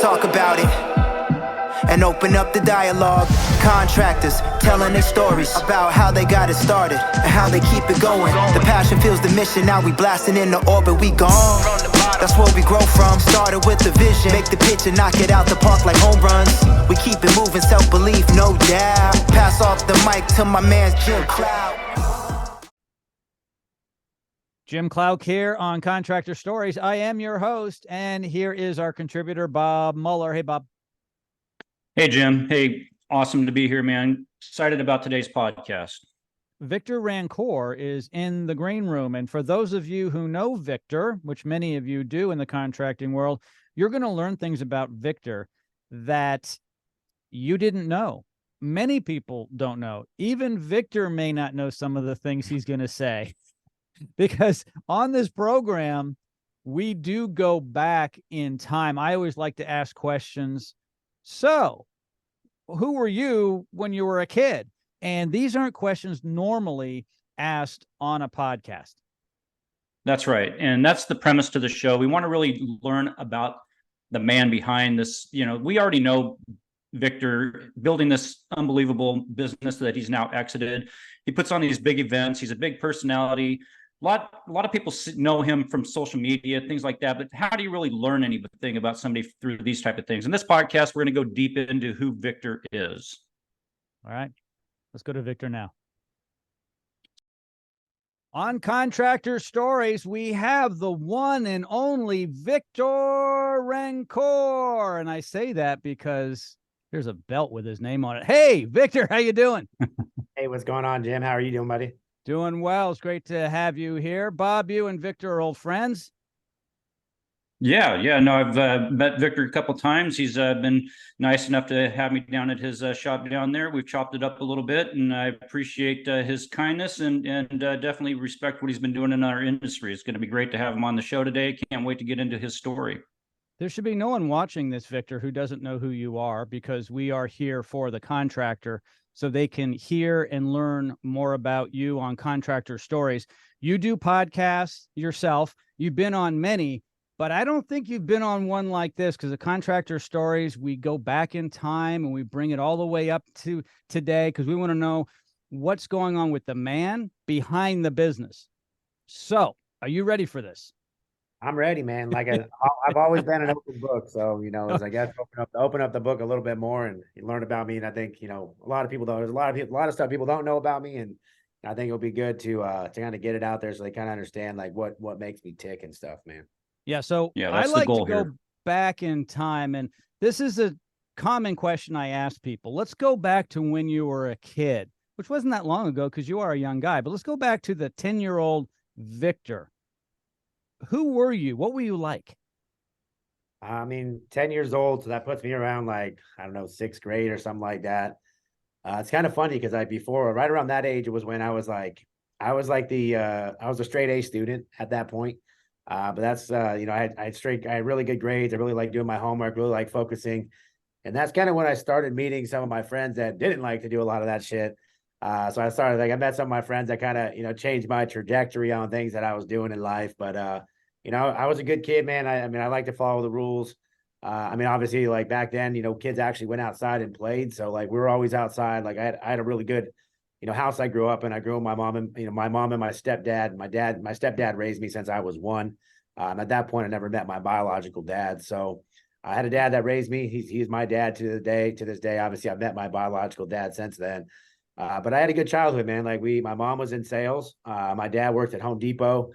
talk about it and open up the dialogue. Contractors telling their stories about how they got it started and how they keep it going. The passion fuels the mission, now we blasting into orbit, we gone. That's where we grow from, started with the vision. Make the pitch and knock it out the park like home runs. We keep it moving, self-belief, no doubt. Pass off the mic to my man Jim Cloud. Jim Cloud here on Contractor Stories. I am your host, and here is our contributor, Bob Muller. Hey, Bob. Hey, Jim. Hey, awesome to be here, man. Excited about today's podcast. Victor Rancour is in the green room. And for those of you who know Victor, which many of you do in the contracting world, you're going to learn things about Victor that you didn't know. Many people don't know. Even Victor may not know some of the things he's going to say. Because on this program, we do go back in time. I always like to ask questions. So, who were you when you were a kid? And these aren't questions normally asked on a podcast. That's right. And that's the premise to the show. We want to really learn about the man behind this. You know, we already know Victor building this unbelievable business that he's now exited. He puts on these big events. He's a big personality. A lot of people know him from social media, things like that. But how do you really learn anything about somebody through these type of things? In this podcast, we're going to go deep into who Victor is. All right, let's go to Victor now. On Contractor Stories, we have the one and only Victor Rancour. And I say that because there's a belt with his name on it. Hey, Victor, how you doing? Hey, what's going on, Jim? How are you doing, buddy? Doing well. It's great to have you here. Bob, you and Victor are old friends. Yeah. No, I've met Victor a couple of times. He's been nice enough to have me down at his shop down there. We've chopped it up a little bit, and I appreciate his kindness and definitely respect what he's been doing in our industry. It's going to be great to have him on the show today. Can't wait to get into his story. There should be no one watching this, Victor, who doesn't know who you are, because we are here for the contractor so they can hear and learn more about you on Contractor Stories. You do podcasts yourself. You've been on many, but I don't think you've been on one like this, because the Contractor Stories, we go back in time and we bring it all the way up to today because we want to know what's going on with the man behind the business. So, are you ready for this? I'm ready, man. Like I've always been an open book, so as I guess open up the book a little bit more and you learn about me. And I think a lot of people don't. There's a lot of stuff people don't know about me, and I think it'll be good to kind of get it out there so they kind of understand like what makes me tick and stuff, man. Yeah. So I like to go back in time, and this is a common question I ask people. Let's go back to when you were a kid, which wasn't that long ago because you are a young guy. But let's go back to the 10-year-old Victor. Who were you? What were you like? I mean, 10 years old, so that puts me around like, I don't know, 6th grade or something like that. It's kind of funny because right around that age, it was when I was a straight A student at that point. But that's, I had really good grades. I really liked doing my homework, really like focusing. And that's kind of when I started meeting some of my friends that didn't like to do a lot of that shit. So I met some of my friends that kind of, changed my trajectory on things that I was doing in life. But, I was a good kid, man. I like to follow the rules. Obviously like back then, kids actually went outside and played. So like, we were always outside. Like I had a really good, house I grew up in. I grew up with my mom and, my mom and my stepdad. My stepdad raised me since I was 1. At that point, I never met my biological dad. So I had a dad that raised me. He's my dad to this day. Obviously I've met my biological dad since then. But I had a good childhood, man. Like my mom was in sales. My dad worked at Home Depot.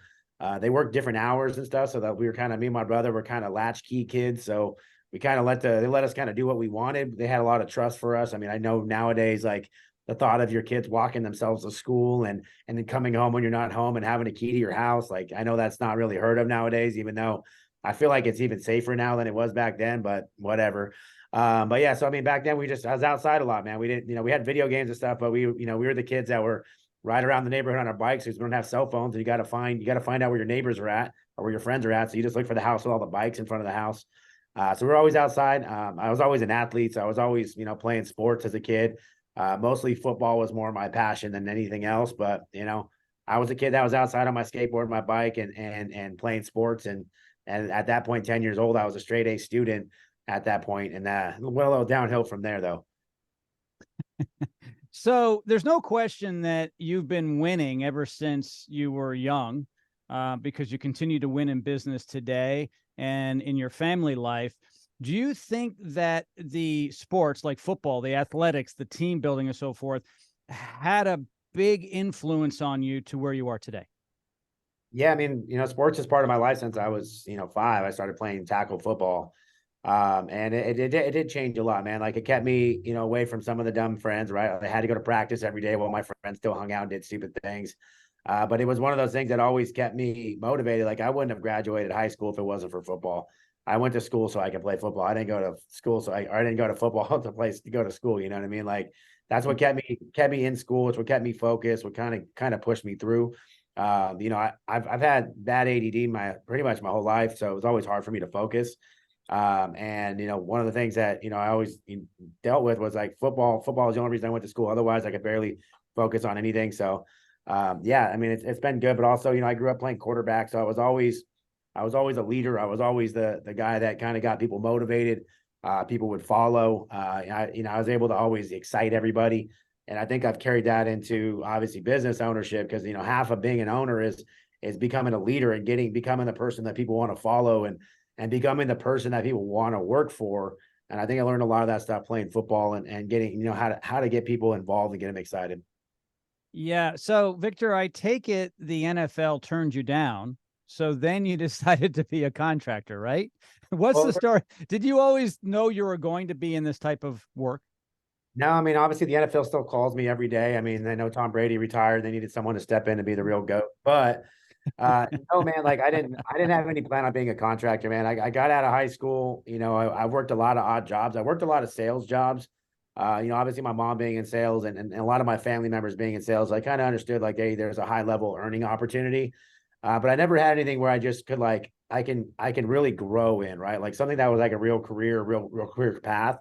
They worked different hours and stuff. So that we were me and my brother were kind of latchkey kids. So we kind of they let us kind of do what we wanted. They had a lot of trust for us. I mean, I know nowadays, like the thought of your kids walking themselves to school and then coming home when you're not home and having a key to your house. Like, I know that's not really heard of nowadays, even though I feel like it's even safer now than it was back then, but whatever. But yeah, so I mean, back then I was outside a lot, man. We didn't, we had video games and stuff, but we were the kids that were right around the neighborhood on our bikes because we don't have cell phones, and you got to find out where your neighbors are at or where your friends are at. So you just look for the house with all the bikes in front of the house. So we're always outside. I was always an athlete, so I was always, playing sports as a kid. Mostly football was more my passion than anything else, but I was a kid that was outside on my skateboard, my bike, and playing sports. And at that point, 10 years old, I was a straight A student. at that point, and went a little downhill from there, though. So there's no question that you've been winning ever since you were young, because you continue to win in business today and in your family life. Do you think that the sports like football, the athletics, the team building and so forth had a big influence on you to where you are today? Yeah, I mean, sports is part of my life since I was, 5. I started playing tackle football. And it did change a lot, man. Like, it kept me, away from some of the dumb friends, right? I had to go to practice every day while my friends still hung out and did stupid things. But it was one of those things that always kept me motivated. Like, I wouldn't have graduated high school if it wasn't for football. I went to school so I could play football. I didn't go to school I didn't go to football to go to school. You know what I mean? Like, that's what kept me in school. It's what kept me focused. What kind of pushed me through. I've had bad ADD pretty much my whole life, so it was always hard for me to focus. And one of the things that I always dealt with was like football. Football is the only reason I went to school. Otherwise, I could barely focus on anything. So, yeah, I mean, it's been good, but also, I grew up playing quarterback, so I was always a leader. I was always the guy that kind of got people motivated. People would follow. I was able to always excite everybody. And I think I've carried that into obviously business ownership, because, half of being an owner is becoming a leader and becoming the person that people want to follow, and becoming the person that people want to work for. And I think I learned a lot of that stuff playing football, and getting, how to get people involved and get them excited. Yeah. So, Victor, I take it the NFL turned you down. So then you decided to be a contractor, right? What's the story? Did you always know you were going to be in this type of work? No, I mean, obviously the NFL still calls me every day. I mean, I know Tom Brady retired. They needed someone to step in and be the real GOAT. But no, man, like, I didn't have any plan on being a contractor, man. I got out of high school. I worked a lot of odd jobs. I worked a lot of sales jobs. Obviously my mom being in sales, and a lot of my family members being in sales, I kind of understood, like, hey, there's a high level earning opportunity. But I never had anything where I just could, like, I can really grow in, right? Like, something that was like a real career, real career path.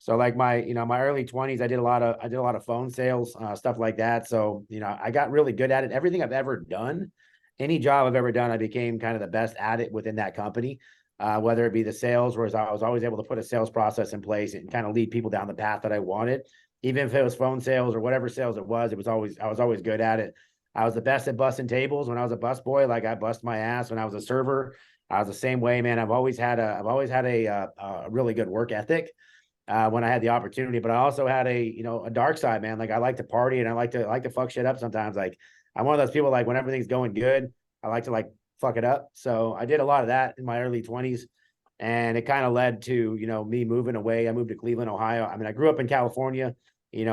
So, like, my early 20s, I did a lot of phone sales, stuff like that. So, I got really good at it. Everything I've ever done, any job I've ever done, I became kind of the best at it within that company. Whether it be the sales, whereas I was always able to put a sales process in place and kind of lead people down the path that I wanted. Even if it was phone sales or whatever sales it was, I was always good at it. I was the best at busting tables when I was a bus boy. Like, I bust my ass when I was a server. I was the same way, man. I've always had a really good work ethic. When I had the opportunity, but I also had a dark side, man. Like, I like to party, and I like to fuck shit up sometimes. Like, I'm one of those people, like, when everything's going good, I like to, like, fuck it up. So I did a lot of that in my early 20s, and it kind of led to, me moving away. I moved to Cleveland, Ohio. I mean, I grew up in California, in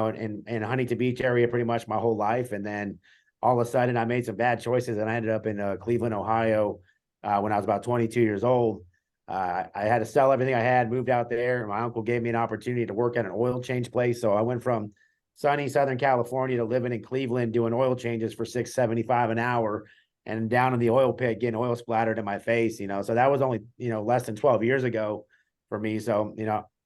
Huntington Beach area pretty much my whole life. And then all of a sudden I made some bad choices, and I ended up in Cleveland, Ohio, when I was about 22 years old. I had to sell everything I had, moved out there. My uncle gave me an opportunity to work at an oil change place. So I went from sunny Southern California to living in Cleveland, doing oil changes for $6.75 an hour, and down in the oil pit, getting oil splattered in my face, So that was only, less than 12 years ago for me. So,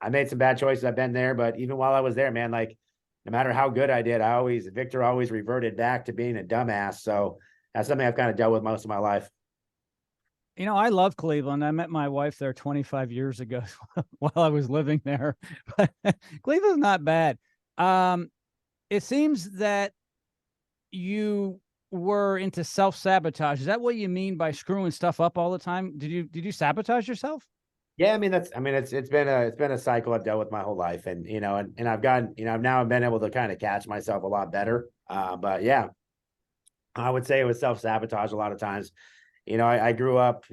I made some bad choices. I've been there, but even while I was there, man, like, no matter how good I did, Victor always reverted back to being a dumbass. So that's something I've kind of dealt with most of my life. I love Cleveland. I met my wife there 25 years ago while I was living there. But Cleveland's not bad. It seems that you were into self-sabotage. Is that what you mean by screwing stuff up all the time? Did you sabotage yourself? Yeah, I mean, it's been a cycle I've dealt with my whole life, and I've gotten, I've now been able to kind of catch myself a lot better. But yeah, I would say it was self-sabotage a lot of times. I grew up,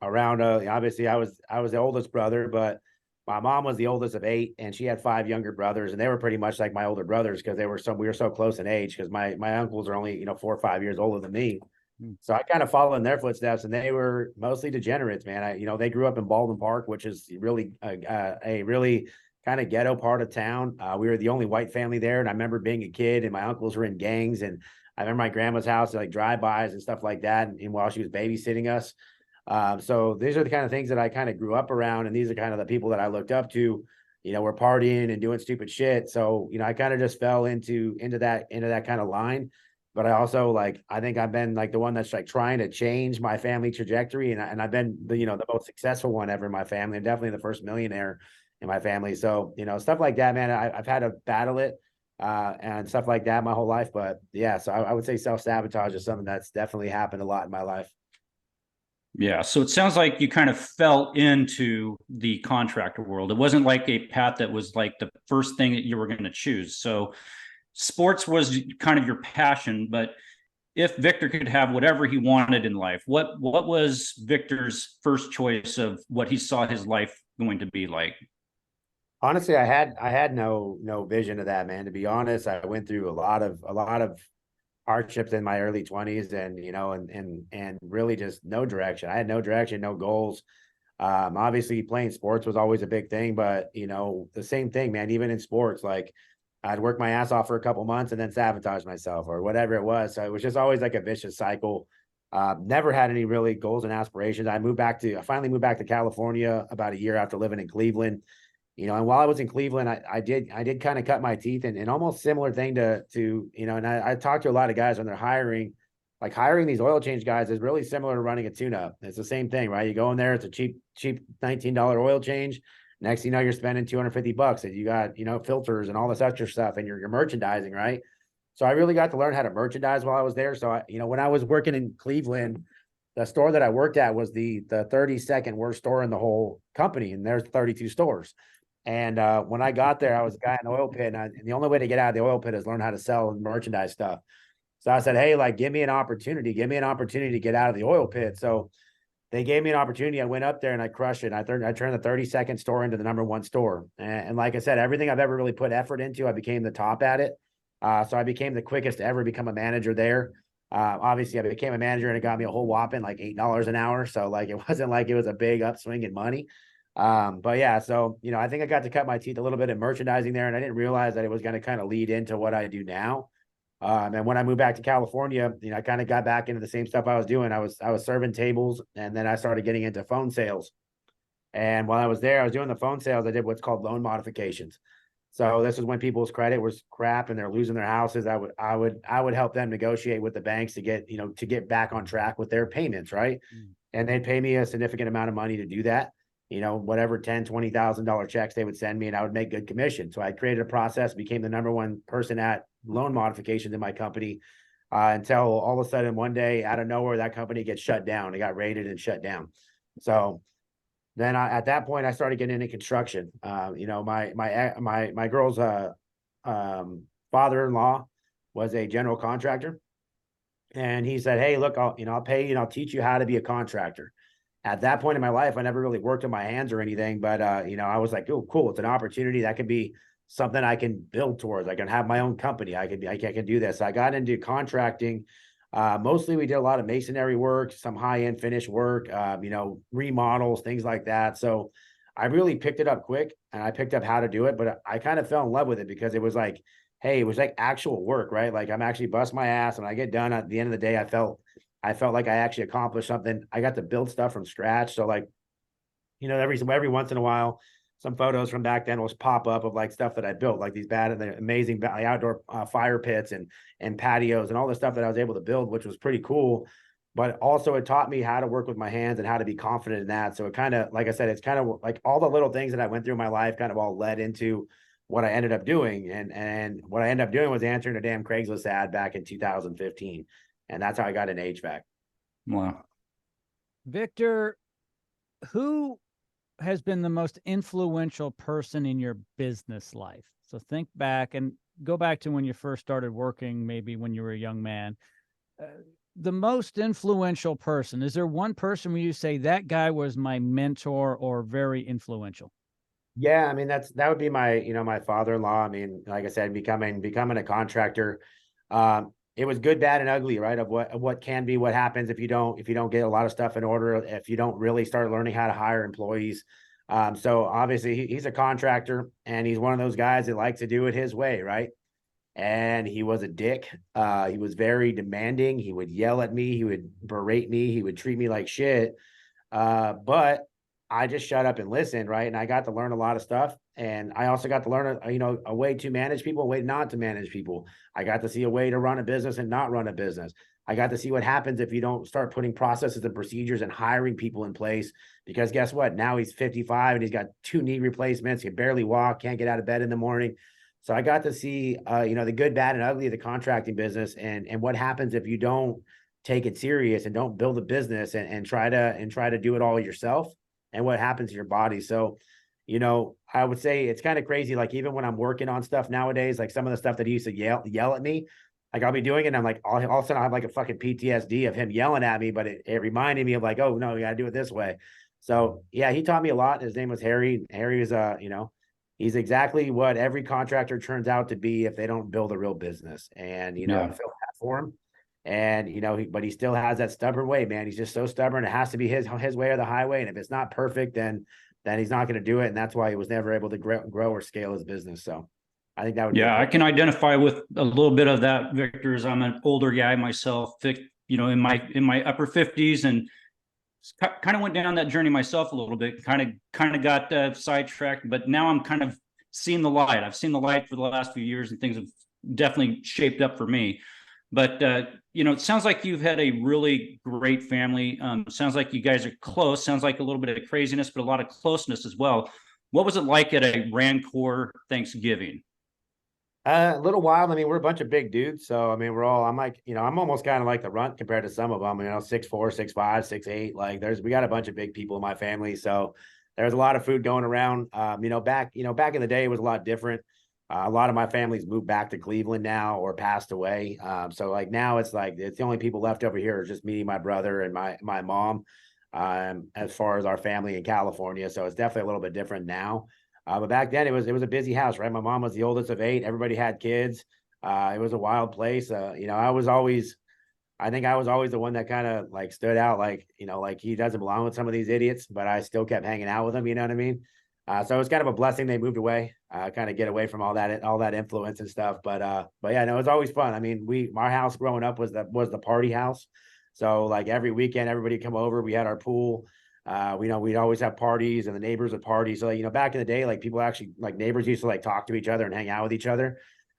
around obviously I was the oldest brother, but my mom was the oldest of 8, and she had 5 younger brothers, and they were pretty much like my older brothers, because we were so close in age, because my uncles are only 4 or 5 years older than me. So I kind of followed in their footsteps, and they were mostly degenerates, man. They grew up in Baldwin Park, which is really a really kind of ghetto part of town. We were the only white family there, and I remember being a kid, and my uncles were in gangs, and I remember my grandma's house, like drive-bys and stuff like that, and while she was babysitting us. So these are the kind of things that I kind of grew up around, and these are kind of the people that I looked up to. Were partying and doing stupid shit. So I kind of just fell into that kind of line. but I also like, I think I've been like the one that's like trying to change my family trajectory. And I've been the, the most successful one ever in my family. I'm definitely the first millionaire in my family. So, stuff like that, man, I've had to battle it and stuff like that my whole life. But yeah, so I would say self-sabotage is something that's definitely happened a lot in my life. Yeah. So it sounds like you kind of fell into the contractor world. It wasn't like a path that was like the first thing that you were going to choose. So sports was kind of your passion, but if Victor could have whatever he wanted in life, what was Victor's first choice of what he saw his life going to be like? Honestly, I had no vision of that, man. To be honest, I went through a lot of hardships in my early 20s, and and really just no direction. I had no direction, no goals. Obviously playing sports was always a big thing, but the same thing, man. Even in sports, like I'd work my ass off for a couple months and then sabotage myself or whatever it was. So it was just always like a vicious cycle. Never had any really goals and aspirations. I finally moved back to California about a year after living in Cleveland. And while I was in Cleveland, I did kind of cut my teeth, and almost similar thing and I talked to a lot of guys when they're hiring, like hiring these oil change guys is really similar to running a tune-up. It's the same thing, right? You go in there, it's a cheap $19 oil change. Next, you're spending $250 and you got, filters and all this extra stuff, and you're merchandising, right? So I really got to learn how to merchandise while I was there. So when I was working in Cleveland, the store that I worked at was the 32nd worst store in the whole company, and there's 32 stores. And when I got there, I was a guy in the oil pit, and the only way to get out of the oil pit is learn how to sell and merchandise stuff. So I said, hey, like, give me an opportunity to get out of the oil pit. So they gave me an opportunity. I went up there and I crushed it. I turned the 32nd store into the #1 store. And like I said, everything I've ever really put effort into, I became the top at it. So I became the quickest to ever become a manager there. Obviously, I became a manager, and it got me a whole whopping like $8 an hour. So like, it wasn't like it was a big upswing in money. But yeah, so I think I got to cut my teeth a little bit in merchandising there, and I didn't realize that it was going to kind of lead into what I do now. And when I moved back to California, I kind of got back into the same stuff I was doing. I was serving tables, and then I started getting into phone sales. And while I was there, I was doing the phone sales. I did what's called loan modifications. So this is when people's credit was crap and they're losing their houses. I would help them negotiate with the banks to get back on track with their payments, right? And they'd pay me a significant amount of money to do that. Whatever $10,000-$20,000 checks they would send me, and I would make good commission. So I created a process, became the #1 person at loan modifications in my company, until all of a sudden one day out of nowhere, that company gets shut down. It got raided and shut down. So then at that point, I started getting into construction. My girl's father-in-law was a general contractor, and he said, "Hey, look, I'll pay you and I'll teach you how to be a contractor." At that point in my life, I never really worked on my hands or anything, but I was like, "Oh, cool! It's an opportunity that could be something I can build towards. I can have my own company. I can do this." So I got into contracting. Mostly, we did a lot of masonry work, some high-end finish work, remodels, things like that. So I really picked it up quick, and I picked up how to do it. But I kind of fell in love with it because it was like, hey, it was like actual work, right? Like I'm actually bust my ass, and I get done at the end of the day. I felt like I actually accomplished something. I got to build stuff from scratch. So like, every once in a while, some photos from back then will pop up of like stuff that I built, like these amazing outdoor fire pits and patios and all the stuff that I was able to build, which was pretty cool. But also it taught me how to work with my hands and how to be confident in that. So it kind of, like I said, it's kind of like all the little things that I went through in my life kind of all led into what I ended up doing. And what I ended up doing was answering a damn Craigslist ad back in 2015. And that's how I got into HVAC. Wow. Victor, who has been the most influential person in your business life? So think back and go back to when you first started working, maybe when you were a young man. The most influential person, is there one person where you say that guy was my mentor or very influential? Yeah, I mean that would be my father-in-law. I mean, like I said, becoming a contractor. It was good, bad, and ugly, right? Of what can be, what happens if you don't get a lot of stuff in order, if you don't really start learning how to hire employees. So obviously he's a contractor, and he's one of those guys that likes to do it his way, right? And he was a dick. He was very demanding. He would yell at me. He would berate me. He would treat me like shit. But I just shut up and listened, right? And I got to learn a lot of stuff. And I also got to learn, a way to manage people, a way not to manage people. I got to see a way to run a business and not run a business. I got to see what happens if you don't start putting processes and procedures and hiring people in place. Because guess what? Now he's 55 and he's got 2 knee replacements. He can barely walk, can't get out of bed in the morning. So I got to see, the good, bad, and ugly of the contracting business, and what happens if you don't take it serious and don't build a business and try to do it all yourself, and what happens to your body. So, I would say it's kind of crazy. Like, even when I'm working on stuff nowadays, like some of the stuff that he used to yell at me, like I'll be doing it and I'm like, all of a sudden I have like a fucking PTSD of him yelling at me, but it reminded me of like, oh no, you gotta do it this way. So yeah, he taught me a lot. His name was Harry. Harry was he's exactly what every contractor turns out to be if they don't build a real business. And I feel bad for him. And but he still has that stubborn way, man. He's just so stubborn. It has to be his way or the highway. And if it's not perfect, then he's not going to do it. And that's why he was never able to grow or scale his business. So I think that would. Yeah, I can identify with a little bit of that, Victor. As I'm an older guy myself, in my upper 50s, and kind of went down that journey myself a little bit. Kind of got sidetracked, but now I'm kind of seeing the light. I've seen the light for the last few years, and things have definitely shaped up for me. But it sounds like you've had a really great family. Sounds like you guys are close. Sounds like a little bit of craziness, but a lot of closeness as well. What was it like at a Rancour Thanksgiving? A little wild. I mean, we're a bunch of big dudes. So, I mean, I'm like, I'm almost kind of like the runt compared to some of them, 6'4", 6'5", 6'8". Like we got a bunch of big people in my family. So there's a lot of food going around. Back in the day, it was a lot different. A lot of my family's moved back to Cleveland now or passed away. So like now it's like, it's the only people left over here is just me, my brother, and my mom, as far as our family in California. So it's definitely a little bit different now. But back then it was a busy house, right? My mom was the oldest of 8. Everybody had kids. It was a wild place. I think I was always the one that kind of like stood out, like he doesn't belong with some of these idiots, but I still kept hanging out with them. You know what I mean? So it was kind of a blessing they moved away, kind of get away from all that influence and stuff. But yeah, no, it was always fun. I mean, our house growing up was the party house. So like every weekend, everybody come over. We had our pool. We'd always have parties, and the neighbors would party. So back in the day, like people actually, like neighbors used to like talk to each other and hang out with each other.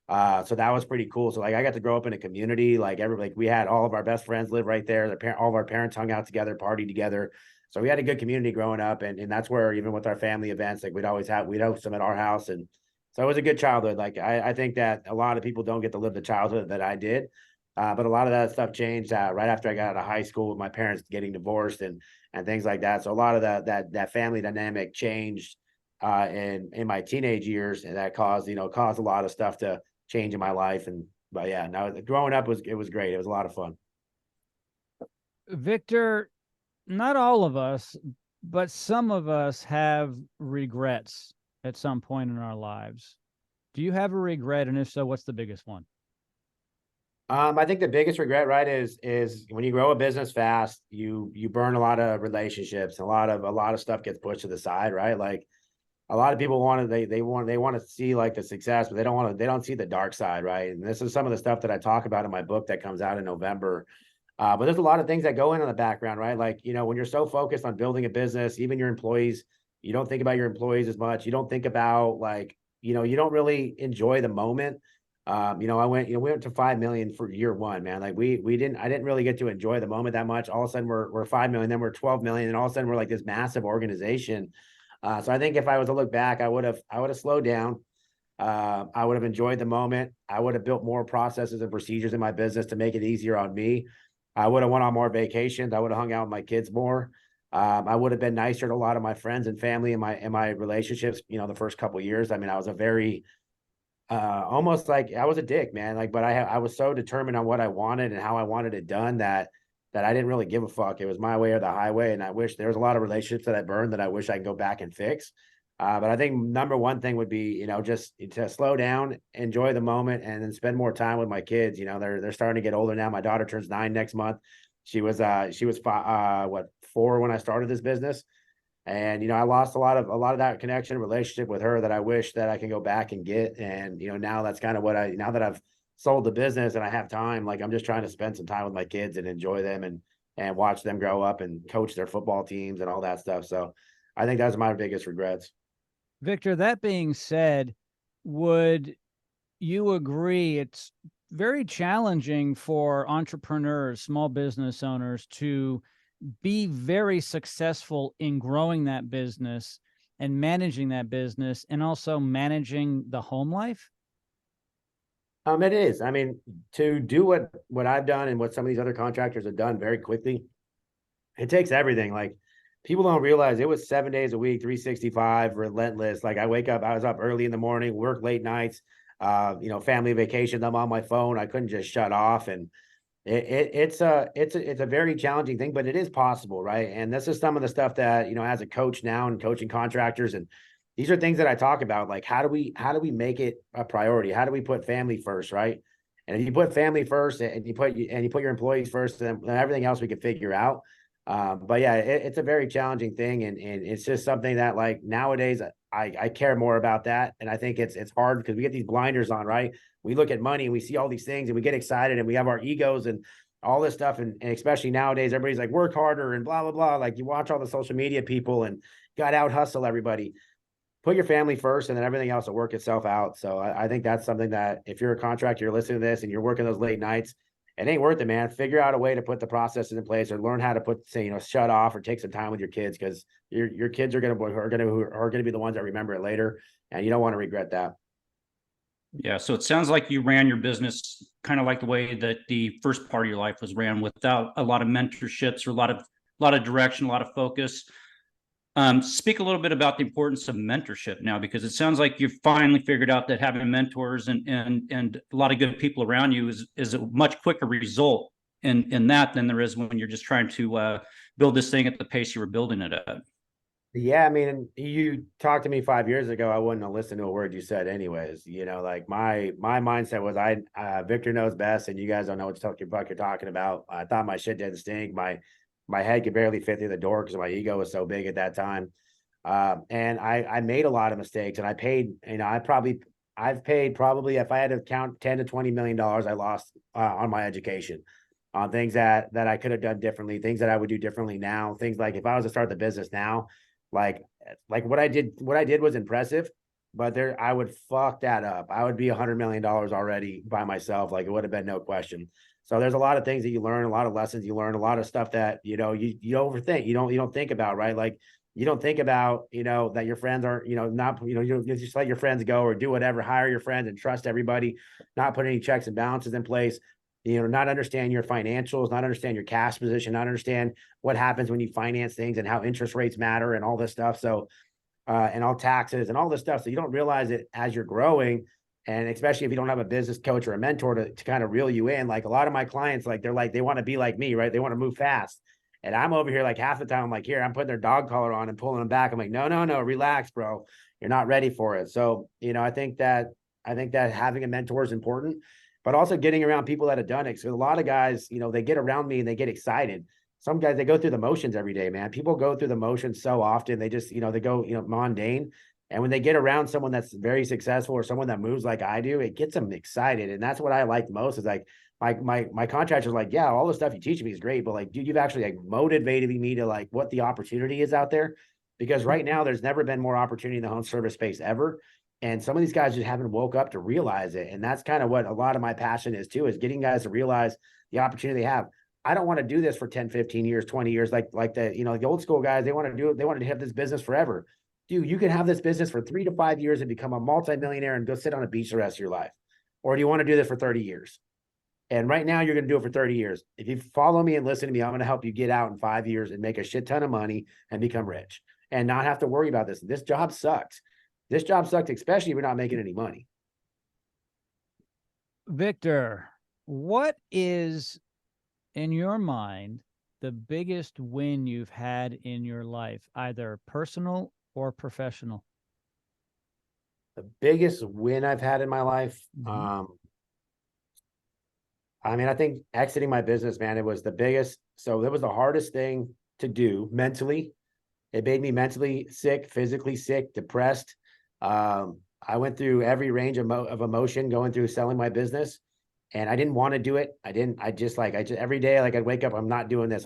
So that was pretty cool. So like I got to grow up in a community. Like we had all of our best friends live right there. All of our parents hung out together, partied together. So we had a good community growing up, and that's where, even with our family events, like we'd host them at our house. And so it was a good childhood. Like I think that a lot of people don't get to live the childhood that I did. But a lot of that stuff changed right after I got out of high school, with my parents getting divorced and things like that. So a lot of that family dynamic changed in my teenage years, and that caused a lot of stuff to change in my life. But yeah, no, growing up was great. It was a lot of fun. Victor, not all of us, but some of us have regrets at some point in our lives. Do you have a regret? And if so, what's the biggest one? I think the biggest regret, right, is when you grow a business fast, you burn a lot of relationships, and a lot of stuff gets pushed to the side, right? Like a lot of people want to see like the success, but they don't see the dark side, right? And this is some of the stuff that I talk about in my book that comes out in November. But there's a lot of things that go in the background, right? Like, when you're so focused on building a business, even your employees, you don't think about your employees as much. You don't think about you don't really enjoy the moment. We went to 5 million for year one, man. Like I didn't really get to enjoy the moment that much. All of a sudden we're 5 million, then we're 12 million. And all of a sudden we're like this massive organization. So I think if I was to look back, I would have slowed down. I would have enjoyed the moment. I would have built more processes and procedures in my business to make it easier on me. I would have went on more vacations. I would have hung out with my kids more. I would have been nicer to a lot of my friends and family and my relationships, the first couple of years. I mean, I was a very, almost like I was a dick, man. Like, but I was so determined on what I wanted and how I wanted it done that I didn't really give a fuck. It was my way or the highway. And I wish there was a lot of relationships that I burned that I wish I could go back and fix. But I think number one thing would be, just to slow down, enjoy the moment, and then spend more time with my kids. They're starting to get older now. My daughter turns 9 next month. She was 4 when I started this business. And, I lost a lot of that connection, relationship with her that I wish that I can go back and get. And, now that's kind of now that I've sold the business and I have time, like I'm just trying to spend some time with my kids and enjoy them and watch them grow up and coach their football teams and all that stuff. So I think that's my biggest regrets. Victor, that being said, would you agree it's very challenging for entrepreneurs, small business owners to be very successful in growing that business and managing that business and also managing the home life? It is. I mean, to do what I've done and what some of these other contractors have done very quickly, it takes everything. Like, people don't realize it was 7 days a week, 365, relentless. Like, I was up early in the morning, work late nights, family vacations. I'm on my phone. I couldn't just shut off. And it's a very challenging thing, but it is possible, right? And this is some of the stuff that, as a coach now and coaching contractors, and these are things that I talk about. Like, how do we make it a priority? How do we put family first, right? And if you put family first and you put your employees first, then everything else we can figure out. But yeah, it's a very challenging thing, and it's just something that, like, nowadays I care more about that, and I think it's hard because we get these blinders on, right? We look at money and we see all these things and we get excited and we have our egos and all this stuff, and especially nowadays, everybody's like, work harder and blah blah blah. Like, you watch all the social media people and got out hustle everybody. Put your family first, and then everything else will work itself out. So I think that's something that, if you're a contractor, you're listening to this and you're working those late nights, it ain't worth it, man. Figure out a way to put the processes in place, or learn how to shut off or take some time with your kids, because your kids are going to be the ones that remember it later, and you don't want to regret that. Yeah. So it sounds like you ran your business kind of like the way that the first part of your life was ran, without a lot of mentorships or a lot of direction, a lot of focus. Speak a little bit about the importance of mentorship now, because it sounds like you've finally figured out that having mentors and a lot of good people around you is a much quicker result in that than there is when you're just trying to build this thing at the pace you were building it at. Yeah, I mean, you talked to me 5 years ago, I wouldn't have listened to a word you said anyways. Like, my mindset was, Victor knows best, and you guys don't know what you're talking about. I thought my shit didn't stink. My head could barely fit through the door because my ego was so big at that time. And I made a lot of mistakes, and I paid, I've paid probably, if I had to count, $10 to $20 million I lost on my education, on things that I could have done differently, things that I would do differently now. Things like, if I was to start the business now, like what I did was impressive, but I would fuck that up. I would be $100 million already by myself. Like, it would have been no question. So there's a lot of things that you learn, a lot of lessons you learn, a lot of stuff that, you overthink, you don't think about, right? Like, you don't think about, that your friends aren't, not, you just let your friends go or do whatever, hire your friends and trust everybody, not put any checks and balances in place, not understand your financials, not understand your cash position, not understand what happens when you finance things and how interest rates matter and all this stuff. So, and all taxes and all this stuff. So you don't realize it as you're growing. And especially if you don't have a business coach or a mentor to kind of reel you in. Like, a lot of my clients, like, they want to be like me, right? They want to move fast. And I'm over here, like, half the time I'm like, here, I'm putting their dog collar on and pulling them back. I'm like, no, relax, bro. You're not ready for it. So, I think that having a mentor is important, but also getting around people that have done it. So a lot of guys, they get around me and they get excited. Some guys, they go through the motions every day, man. People go through the motions so often. They just, they go, mundane. And when they get around someone that's very successful, or someone that moves like I do, it gets them excited. And that's what I like most, is like, my contractor's like, yeah, all the stuff you teach me is great, but, like, dude, you've actually, like, motivated me to, like, what the opportunity is out there. Because right now there's never been more opportunity in the home service space ever. And some of these guys just haven't woke up to realize it. And that's kind of what a lot of my passion is too, is getting guys to realize the opportunity they have. I don't want to do this for 10, 15 years, 20 years, like the old school guys. They want to have this business forever. Dude, you can have this business for 3 to 5 years and become a multimillionaire and go sit on a beach the rest of your life. Or do you want to do this for 30 years? And right now you're going to do it for 30 years. If you follow me and listen to me, I'm going to help you get out in 5 years and make a shit ton of money and become rich and not have to worry about this. This job sucks. This job sucks, especially if you're not making any money. Victor, what is, in your mind, the biggest win you've had in your life, either personal or professional? The biggest win I've had in my life, I think exiting my business, man, it was the biggest. So it was the hardest thing to do mentally. It made me mentally sick, physically sick, depressed. I went through every range of emotion going through selling my business, and I didn't want to do it. I just every day, like, I'd wake up, I'm not doing this.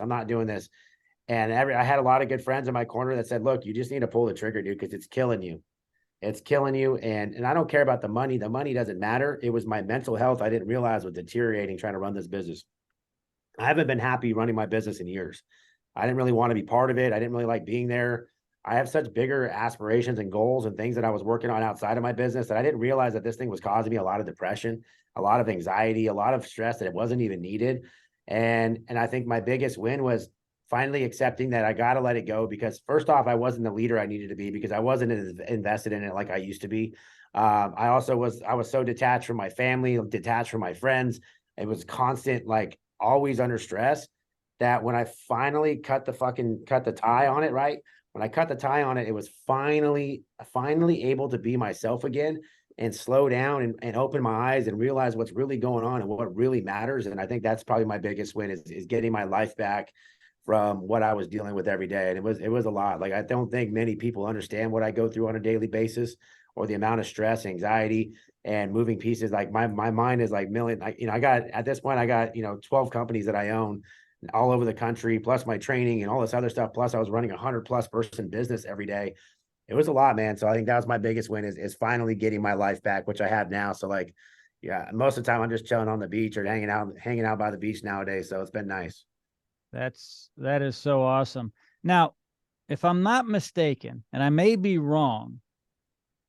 And I had a lot of good friends in my corner that said, look, you just need to pull the trigger, dude, because it's killing you. It's killing you. And I don't care about the money. The money doesn't matter. It was my mental health I didn't realize was deteriorating trying to run this business. I haven't been happy running my business in years. I didn't really want to be part of it. I didn't really like being there. I have such bigger aspirations and goals and things that I was working on outside of my business that I didn't realize that this thing was causing me a lot of depression, a lot of anxiety, a lot of stress that it wasn't even needed. And I think my biggest win was finally accepting that I got to let it go, because first off, I wasn't the leader I needed to be because I wasn't invested in it like I used to be. I was so detached from my family, detached from my friends. It was constant, like always under stress, that when I finally cut the tie on it, right? When I cut the tie on it, it was finally able to be myself again and slow down and open my eyes and realize what's really going on and what really matters. And I think that's probably my biggest win is getting my life back from what I was dealing with every day. And it was a lot. Like, I don't think many people understand what I go through on a daily basis, or the amount of stress, anxiety, and moving pieces. Like my mind is like million, I got, at this point, I got, 12 companies that I own all over the country, plus my training and all this other stuff. Plus I was running 100+ person business every day. It was a lot, man. So I think that was my biggest win is finally getting my life back, which I have now. So like, yeah, most of the time I'm just chilling on the beach or hanging out by the beach nowadays. So it's been nice. That is so awesome. Now, if I'm not mistaken, and I may be wrong,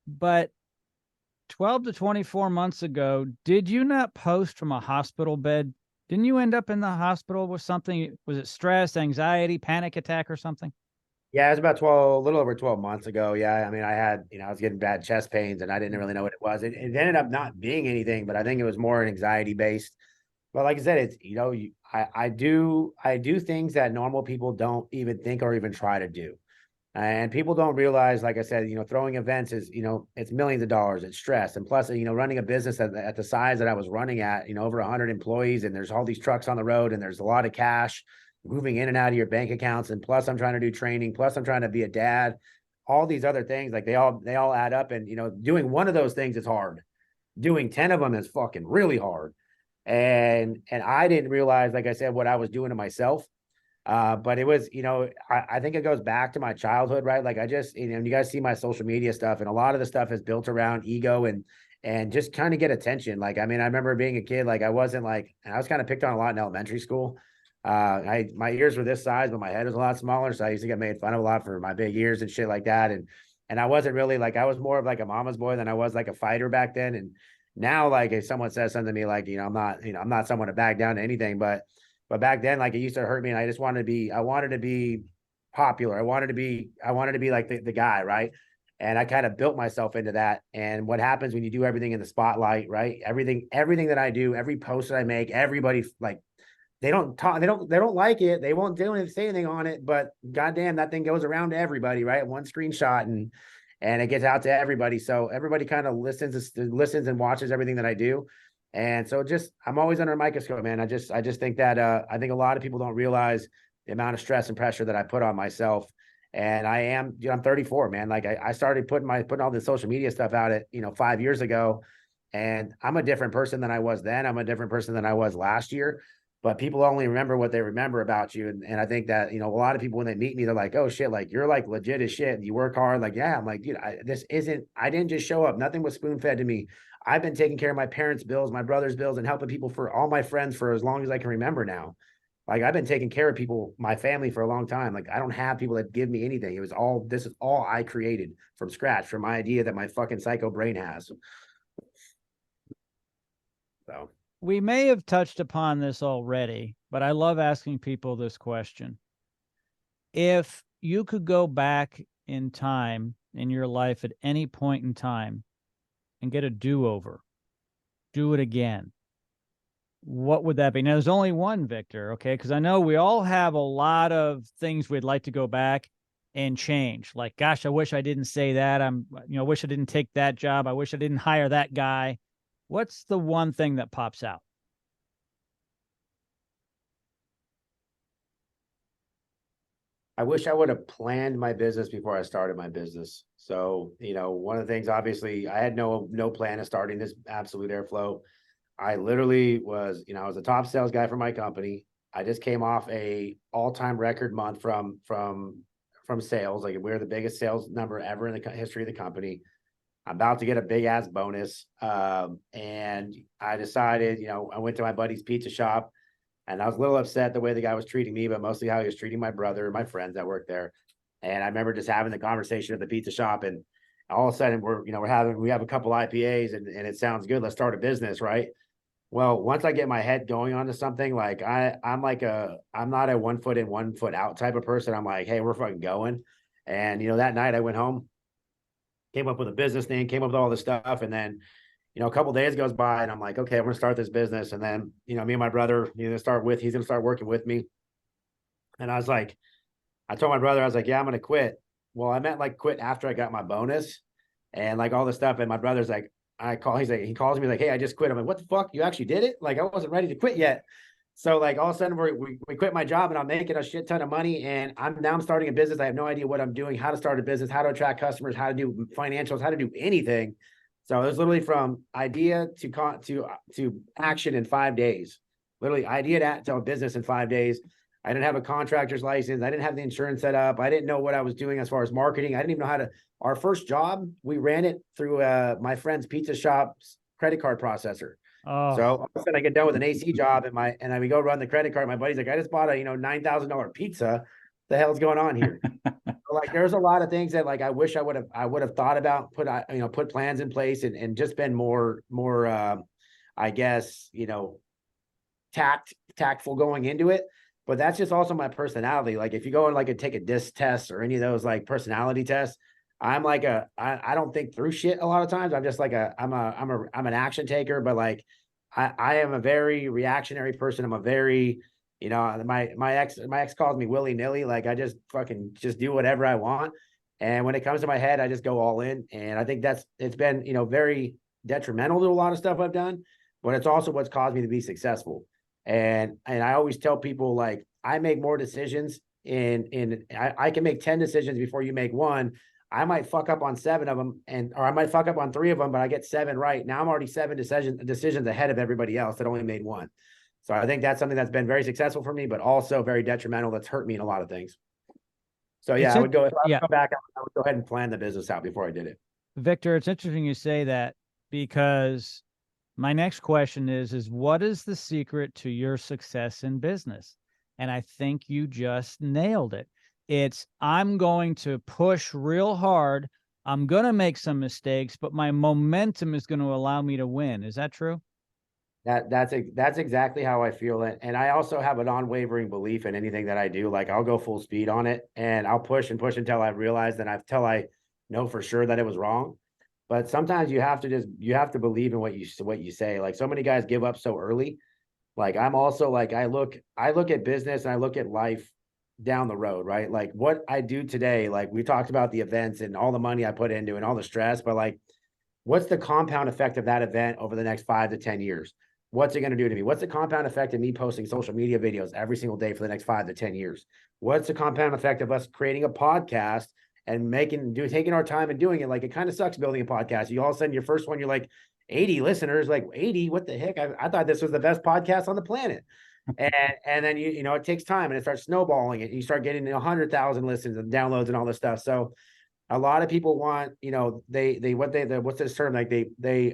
but 12 to 24 months ago, did you not post from a hospital bed? Didn't you end up in the hospital with something? Was it stress, anxiety, panic attack, or something? Yeah, it was about 12, a little over 12 months ago. Yeah. I mean, I had, I was getting bad chest pains and I didn't really know what it was. It ended up not being anything, but I think it was more anxiety based. But like I said, it's, I do things that normal people don't even think or even try to do. And people don't realize, like I said, throwing events is, it's millions of dollars, it's stress. And plus, running a business at the size that I was running at, over 100 employees, and there's all these trucks on the road and there's a lot of cash moving in and out of your bank accounts. And plus I'm trying to do training. Plus I'm trying to be a dad, all these other things, like they all add up. And, doing one of those things is hard. Doing 10 of them is fucking really hard. And I didn't realize, like I said, what I was doing to myself. But it was, I think it goes back to my childhood, right? Like I just, you guys see my social media stuff, and a lot of the stuff is built around ego and just kind of get attention. Like, I mean, I remember being a kid, like I was kind of picked on a lot in elementary school. My ears were this size, but my head was a lot smaller. So I used to get made fun of a lot for my big ears and shit like that. And I wasn't really like, I was more of like a mama's boy than I was like a fighter back then. And now, like if someone says something to me, like, I'm not someone to back down to anything, but back then, like it used to hurt me, and I wanted to be popular. I wanted to be like the guy, right? And I kind of built myself into that. And what happens when you do everything in the spotlight, right? Everything that I do, every post that I make, everybody, like, they don't talk, they don't like it. They won't do anything, say anything on it, but goddamn, that thing goes around to everybody, right? One screenshot and it gets out to everybody. So everybody kind of listens and watches everything that I do. And so I'm always under a microscope, man. I just think that, I think a lot of people don't realize the amount of stress and pressure that I put on myself. And I'm 34, man. Like I started putting all the social media stuff out at, 5 years ago, and I'm a different person than I was then. I'm a different person than I was last year, but people only remember what they remember about you. And I think that, a lot of people, when they meet me, they're like, oh shit, like you're like legit as shit and you work hard. Like, yeah, I'm like, dude, I didn't just show up. Nothing was spoon fed to me. I've been taking care of my parents' bills, my brother's bills, and helping people, for all my friends, for as long as I can remember now. Like I've been taking care of people, my family, for a long time. Like I don't have people that give me anything. This is all I created from scratch, from my idea that my fucking psycho brain has. So We may have touched upon this already, but I love asking people this question. If you could go back in time in your life at any point in time and get a do-over, do it again, what would that be? Now, there's only one, Victor, okay? Because I know we all have a lot of things we'd like to go back and change. Like, gosh, I wish I didn't say that. Wish I didn't take that job. I wish I didn't hire that guy. What's the one thing that pops out? I wish I would have planned my business before I started my business. So, one of the things, obviously, I had no plan of starting this Absolute Airflow. I literally was, I was the top sales guy for my company. I just came off a all-time record month from sales. Like we're the biggest sales number ever in the history of the company. I'm about to get a big ass bonus. And I decided, I went to my buddy's pizza shop, and I was a little upset the way the guy was treating me, but mostly how he was treating my brother and my friends that work there. And I remember just having the conversation at the pizza shop, and all of a sudden we have a couple IPAs and it sounds good. Let's start a business, right? Well, once I get my head going onto something, like I'm not a 1 foot in, 1 foot out type of person. I'm like, hey, we're fucking going. And that night I went home, came up with a business name, came up with all this stuff, and then a couple days goes by, and I'm like, okay, I'm gonna start this business. And then me and my brother, he's gonna start working with me. And I told my brother, I was like, yeah, I'm gonna quit. Well, I meant like quit after I got my bonus and like all this stuff. And my brother's like, he calls me like, hey, I just quit. I'm like, what the fuck? You actually did it? Like, I wasn't ready to quit yet. So like all of a sudden we quit my job, and I'm making a shit ton of money, and I'm starting a business. I have no idea what I'm doing, how to start a business, how to attract customers, how to do financials, how to do anything. So it was literally from idea to action in 5 days. Literally idea to a business in 5 days. I didn't have a contractor's license. I didn't have the insurance set up. I didn't know what I was doing as far as marketing. I didn't even know how to. Our first job, we ran it through my friend's pizza shop's credit card processor. Oh. So all of a sudden I get done with an AC job, and then we go run the credit card. My buddy's like, I just bought a $9,000 pizza. The hell's going on here? So like there's a lot of things that like I wish I would have thought about, put plans in place and just been more I guess tactful going into it. But that's just also my personality. Like if you go and like take a DISC test or any of those like personality tests, I'm like I don't think through shit a lot of times. I'm just like I'm an action taker, but like I am a very reactionary person. I'm a very, my ex calls me willy-nilly. Like I just fucking just do whatever I want. And when it comes to my head, I just go all in. And I think it's been, very detrimental to a lot of stuff I've done, but it's also what's caused me to be successful. And I always tell people, like, I make more decisions I can make 10 decisions before you make one. I might fuck up on 7 of them, or I might fuck up on 3 of them, but I get 7 right. Now I'm already 7 decisions ahead of everybody else that only made 1. So I think that's something that's been very successful for me, but also very detrimental. That's hurt me in a lot of things. So yeah, I would go, if I would go back, I would go ahead and plan the business out before I did it. Victor, it's interesting you say that, because my next question is what is the secret to your success in business? And I think you just nailed it. It's, I'm going to push real hard. I'm going to make some mistakes, but my momentum is going to allow me to win. Is that true? That's exactly how I feel it. And I also have an unwavering belief in anything that I do. Like I'll go full speed on it, and I'll push and push until I realize until I know for sure that it was wrong. But sometimes you have to believe in what you say. Like so many guys give up so early. Like I'm also like, I look at business and I look at life down the road, right? Like what I do today, like we talked about the events and all the money I put into and all the stress, but like, what's the compound effect of that event over the next 5 to 10 years? What's it going to do to me? What's the compound effect of me posting social media videos every single day for the next 5 to 10 years? What's the compound effect of us creating a podcast and taking our time and doing it? Like, it kind of sucks building a podcast. You all of a sudden, your first one, you're like 80 listeners, like 80, what the heck? I thought this was the best podcast on the planet. And then it takes time, and it starts snowballing, and you start getting 100,000 listens and downloads and all this stuff. So a lot of people want, what's this term? Like they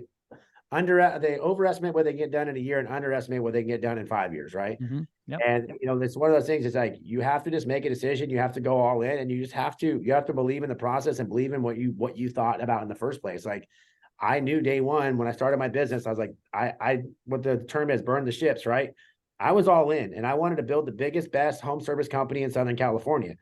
overestimate what they can get done in a year and underestimate what they can get done in 5 years, right? Mm-hmm. Yep. And it's one of those things. It's like you have to just make a decision. You have to go all in, and you have to believe in the process and believe in what you thought about in the first place. Like I knew day one when I started my business, I was like, I what the term is, burn the ships, right? I was all in, and I wanted to build the biggest, best home service company in Southern California.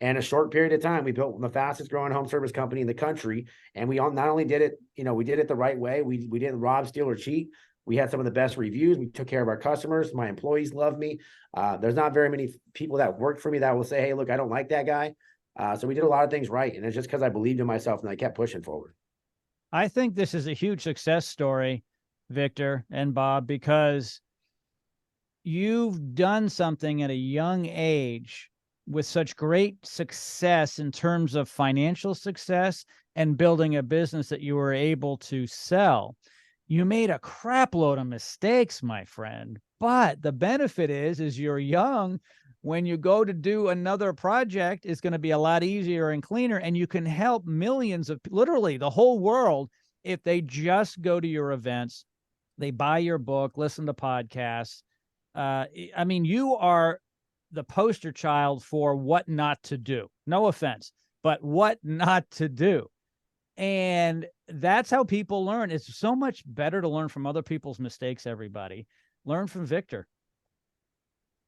And a short period of time, we built the fastest growing home service company in the country. And we not only did it, we did it the right way. We didn't rob, steal, or cheat. We had some of the best reviews. We took care of our customers. My employees love me. There's not very many people that work for me that will say, hey, look, I don't like that guy. So we did a lot of things right. And it's just because I believed in myself and I kept pushing forward. I think this is a huge success story, Victor and Bob, because you've done something at a young age with such great success in terms of financial success and building a business that you were able to sell. you made a crap load of mistakes, my friend. But the benefit is you're young. When you go to do another project, it's going to be a lot easier and cleaner, and you can help millions of, literally the whole world, if they just go to your events, they buy your book, listen to podcasts. I mean, you are the poster child for what not to do. No offense, but what not to do. And that's how people learn. It's so much better to learn from other people's mistakes, everybody. Learn from Victor.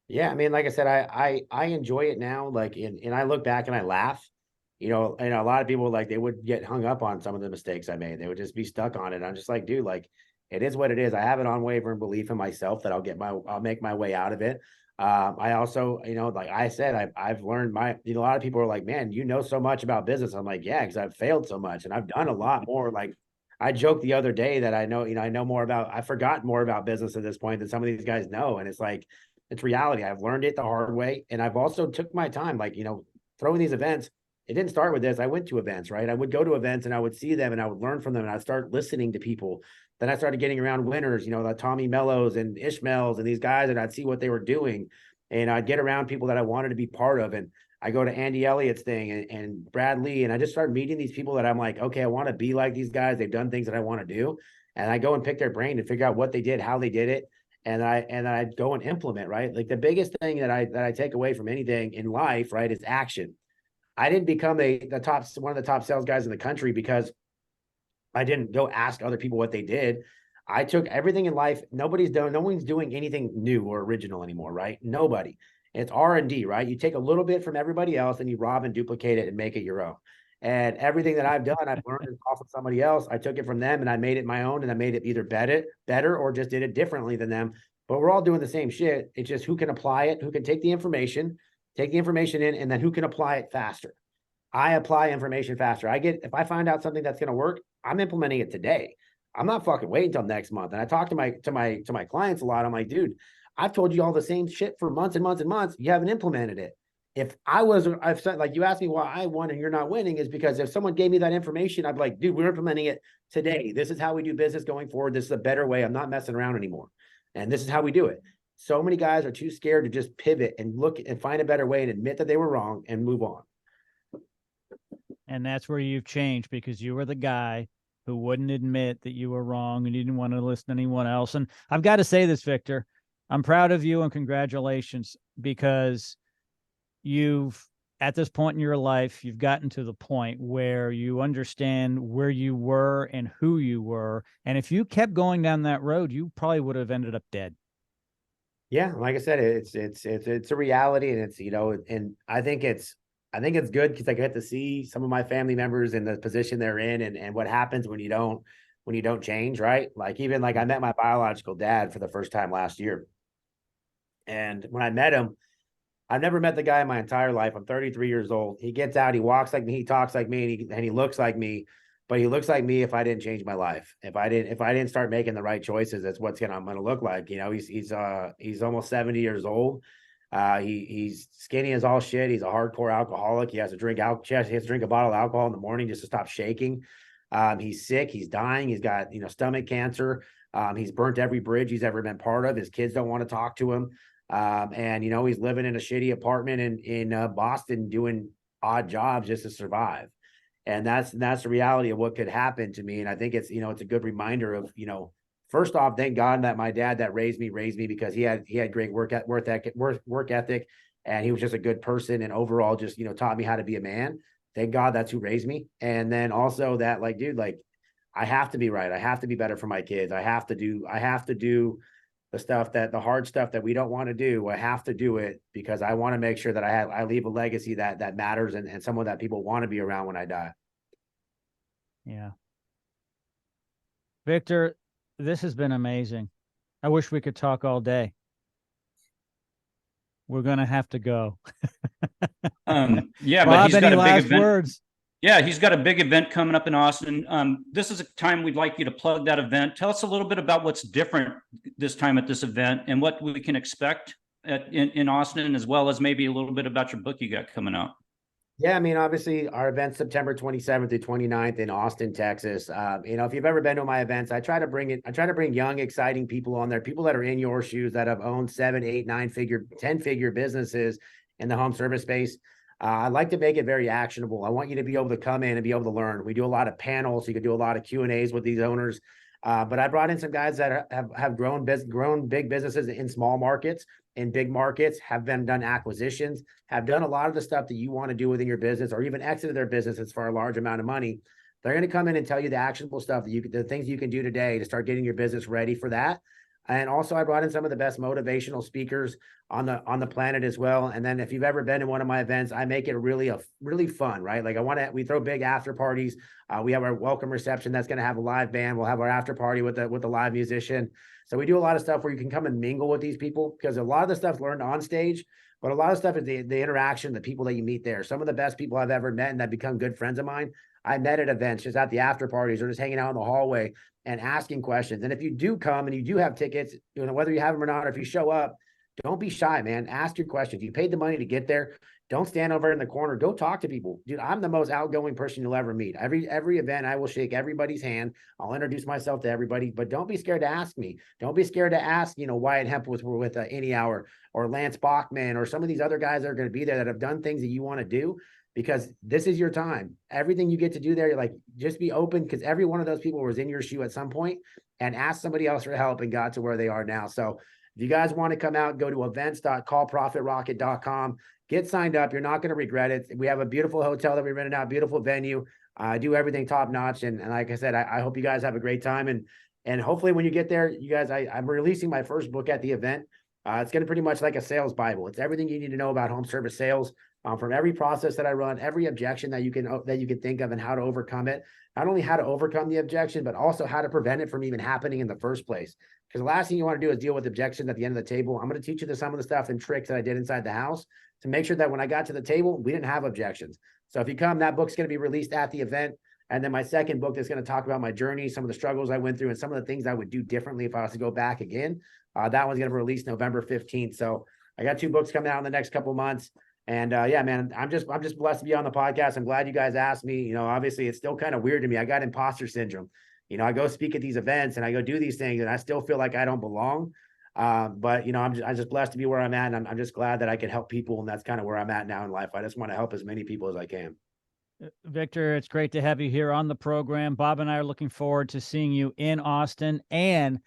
Yeah, I mean, like I said, I enjoy it now. Like, and I look back and I laugh. And a lot of people, like, they would get hung up on some of the mistakes I made. They would just be stuck on it. I'm just like, dude, like, it is what it is. I have an unwavering belief in myself that I'll make my way out of it. I also, like I said, I've learned a lot of people are like, man, you know so much about business. I'm like, yeah, because I've failed so much and I've done a lot more. Like, I joked the other day that I've forgotten more about business at this point than some of these guys know. And it's like, it's reality. I've learned it the hard way. And I've also took my time, like, throwing these events. It didn't start with this. I went to events, right? I would go to events and I would see them and I would learn from them and I'd start listening to people. Then I started getting around winners, the Tommy Mellos and Ishmaels and these guys, and I'd see what they were doing. And I'd get around people that I wanted to be part of. And I go to Andy Elliott's thing and Brad Lee, and I just started meeting these people that I'm like, okay, I want to be like these guys. They've done things that I want to do. And I go and pick their brain to figure out what they did, how they did it. And I'd go and implement, right? Like the biggest thing that I take away from anything in life, right, is action. I didn't become one of the top sales guys in the country because I didn't go ask other people what they did. I took everything in life. No one's doing anything new or original anymore, right? Nobody. It's R&D, right? You take a little bit from everybody else and you rob and duplicate it and make it your own. And everything that I've done, I've learned off of somebody else. I took it from them and I made it my own, and I made it either better or just did it differently than them. But we're all doing the same shit. It's just who can apply it, who can take the information in, and then who can apply it faster. I apply information faster. If I find out something that's going to work, I'm implementing it today. I'm not fucking waiting until next month. And I talk to my clients a lot. I'm like, dude, I've told you all the same shit for months and months and months. You haven't implemented it. I've said, like, you asked me why I won and you're not winning, is because if someone gave me that information, I'd be like, dude, we're implementing it today. This is how we do business going forward. This is a better way. I'm not messing around anymore. And this is how we do it. So many guys are too scared to just pivot and look and find a better way and admit that they were wrong and move on. And that's where you've changed, because you were the guy who wouldn't admit that you were wrong and you didn't want to listen to anyone else. And I've got to say this, Victor, I'm proud of you and congratulations, because at this point in your life, you've gotten to the point where you understand where you were and who you were. And if you kept going down that road, you probably would have ended up dead. Yeah. Like I said, it's a reality, and it's, and I think it's good because I get to see some of my family members in the position they're in, and what happens when you don't change, right? Like, even like I met my biological dad for the first time last year. And when I met him, I've never met the guy in my entire life. I'm 33 years old. He gets out, he walks like me, he talks like me, and he looks like me, but he looks like me if I didn't change my life. If I didn't start making the right choices, that's what I'm going to look like. He's almost 70 years old. He's skinny as all shit. He's a hardcore alcoholic. He has to drink a bottle of alcohol in the morning just to stop shaking. He's sick. He's dying. He's got, stomach cancer. He's burnt every bridge he's ever been part of. His kids don't want to talk to him. And he's living in a shitty apartment in Boston doing odd jobs just to survive. And that's the reality of what could happen to me. And I think it's a good reminder of, first off, thank God that my dad that raised me because he had great work ethic, and he was just a good person, and overall just, taught me how to be a man. Thank God that's who raised me. And then also that, like, dude, like, I have to be right. I have to be better for my kids. I have to do the hard stuff that we don't want to do. I have to do it because I want to make sure that I leave a legacy that matters, and someone that people want to be around when I die. Yeah. Victor, this has been amazing. I wish we could talk all day. We're going to have to go. Yeah, Bob, but he's got any a big last event. words? Yeah, he's got a big event coming up in Austin. This is a time we'd like you to plug that event. Tell us a little bit about what's different this time at this event and what we can expect in Austin, as well as maybe a little bit about your book you got coming out. Yeah, I mean, obviously our event's September 27th through 29th in Austin, Texas. If you've ever been to my events, I try to bring young, exciting people on there, people that are in your shoes that have owned 7, 8, 9-figure, 10-figure businesses in the home service space. I like to make it very actionable. I want you to be able to come in and be able to learn. We do a lot of panels. So you can do a lot of Q&As with these owners. But I brought in some guys that have grown big businesses in small markets, in big markets, have done acquisitions, have done a lot of the stuff that you want to do within your business, or even exited their businesses for a large amount of money. They're going to come in and tell you the actionable stuff the things you can do today to start getting your business ready for that. And also I brought in some of the best motivational speakers on the planet as well. And then if you've ever been to one of my events, I make it really fun, right? Like we throw big after parties. We have our welcome reception that's going to have a live band. We'll have our after party with the live musician. So we do a lot of stuff where you can come and mingle with these people, because a lot of the stuff's learned on stage, but a lot of stuff is the interaction, the people that you meet there. Some of the best people I've ever met and that become good friends of mine, I met at events, just at the after parties, or just hanging out in the hallway and asking questions. And if you do come and you do have tickets, whether you have them or not, or if you show up, don't be shy, man. Ask your questions. You paid the money to get there. Don't stand over in the corner. Go talk to people. Dude, I'm the most outgoing person you'll ever meet. Every event, I will shake everybody's hand. I'll introduce myself to everybody, but don't be scared to ask me. Don't be scared to ask, Wyatt Hemp was with Any Hour, or Lance Bachman, or some of these other guys that are going to be there that have done things that you want to do, because this is your time. Everything you get to do there, you're like, just be open, because every one of those people was in your shoe at some point and asked somebody else for help and got to where they are now. So if you guys want to come out, go to events.callprofitrocket.com. Get signed up. You're not going to regret it. We have a beautiful hotel that we rented out, beautiful venue. I do everything top notch. And like I said, I hope you guys have a great time. And hopefully when you get there, you guys, I'm releasing my first book at the event. It's going to pretty much like a sales Bible. It's everything you need to know about home service sales, from every process that I run, every objection that you can think of, and how to overcome it. Not only how to overcome the objection, but also how to prevent it from even happening in the first place. Because the last thing you want to do is deal with objections at the end of the table. I'm going to teach you some of the stuff and tricks that I did inside the house to make sure that when I got to the table, we didn't have objections. So if you come, that book's going to be released at the event. And then my second book is going to talk about my journey, some of the struggles I went through, and some of the things I would do differently if I was to go back again. That one's going to be released November 15th. So I got 2 books coming out in the next couple of months. And yeah, man, I'm just blessed to be on the podcast. I'm glad you guys asked me. Obviously it's still kind of weird to me. I got imposter syndrome. I go speak at these events and I go do these things, and I still feel like I don't belong. But I'm just blessed to be where I'm at, and I'm just glad that I can help people. And that's kind of where I'm at now in life. I just want to help as many people as I can. Victor, it's great to have you here on the program. Bob and I are looking forward to seeing you in Austin, and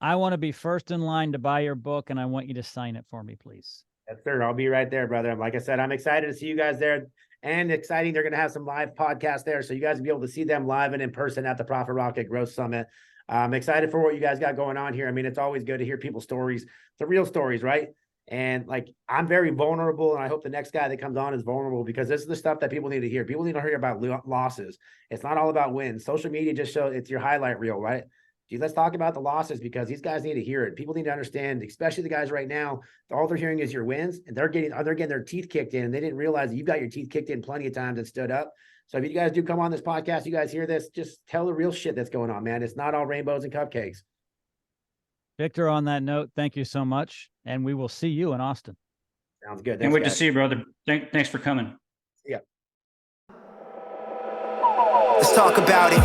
I want to be first in line to buy your book, and I want you to sign it for me, please. Yes, sir. I'll be right there, brother. Like I said, I'm excited to see you guys there, and exciting. They're going to have some live podcasts there, so you guys will be able to see them live and in person at the Profit Rocket Growth Summit. I'm excited for what you guys got going on here. I mean, it's always good to hear people's stories, the real stories, right? And like, I'm very vulnerable, and I hope the next guy that comes on is vulnerable, because this is the stuff that people need to hear. People need to hear about losses. It's not all about wins. Social media just shows it's your highlight reel, right? Dude, let's talk about the losses, because these guys need to hear it. People need to understand, especially the guys right now, all they're hearing is your wins, and they're getting their teeth kicked in, and they didn't realize that you've got your teeth kicked in plenty of times and stood up. So if you guys do come on this podcast, you guys hear this, just tell the real shit that's going on, man. It's not all rainbows and cupcakes. Victor, on that note, thank you so much, and we will see you in Austin. Sounds good. Can't wait to see you, brother. Thanks for coming. Yeah. Let's talk about it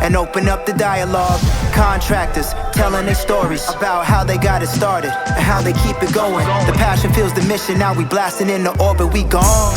and open up the dialogue. Contractors telling their stories about how they got it started and how they keep it going. The passion fuels the mission. Now we blasting in the orbit. We gone.